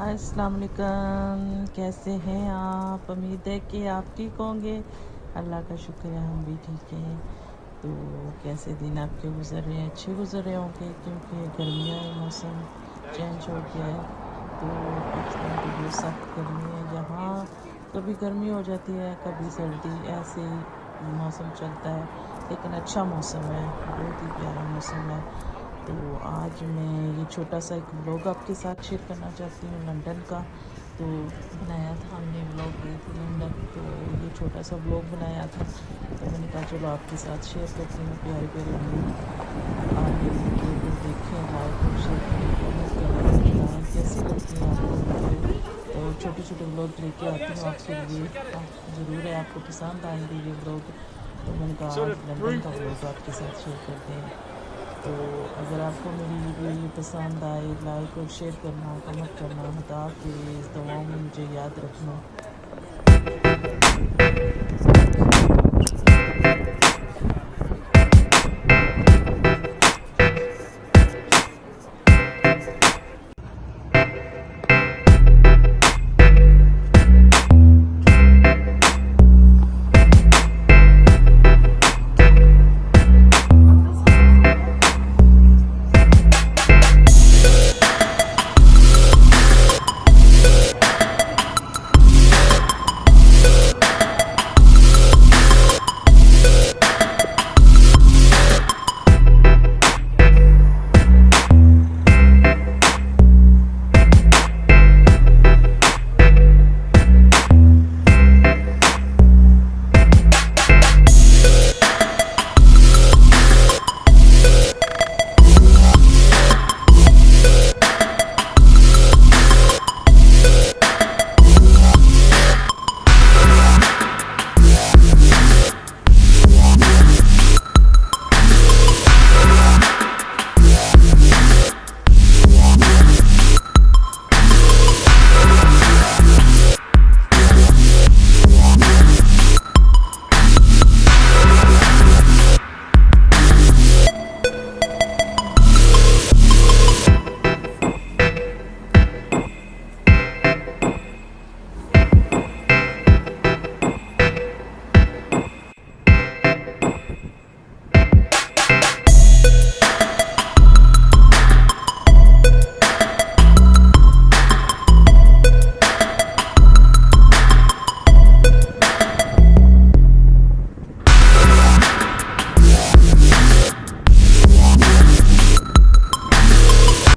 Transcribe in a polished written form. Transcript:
अस्सलाम वालेकुम, कैसे हैं आप? उम्मीद है कि आप ठीक होंगे। अल्लाह का शुक्र है हम भी ठीक हैं। तो कैसे दिन आपके गुज़र रहे हैं? अच्छे गुज़र रहे होंगे क्योंकि गर्मियाँ हैं, मौसम चेंज हो गया है। तो पाकिस्तान तो बहुत सख्त गर्मी है। यहाँ कभी गर्मी हो जाती है, कभी सर्दी, ऐसे ही मौसम चलता है। लेकिन अच्छा मौसम है, बहुत ही प्यारा मौसम है। तो आज मैं ये छोटा सा एक व्लॉग आपके साथ शेयर करना चाहती हूँ लंदन का। तो बनाया था हमने, व्लॉग गए थे लंदन, तो ये छोटा सा व्लॉग बनाया था। तो मैंने कहा चलो आपके साथ शेयर करती हूँ प्यारे प्यारे व्यू। आप मेरी वीडियो को देखें, लाइक और शेयर करें, कमेंट करें और बताएं कैसी लगती हैं आपको वीडियो। तो छोटे छोटे व्लॉग लेके आती हूँ आपके लिए। ज़रूर है आपको पसंद आएंगे ये व्लॉग। तो मैंने कहा आज लंदन का व्लॉग आपके साथ शेयर करते हैं। तो अगर आपको मेरी वीडियो ये पसंद आए, लाइक और शेयर करना, कमेंट करना। खुदा हाफिज़, दुआओं में मुझे याद रखना।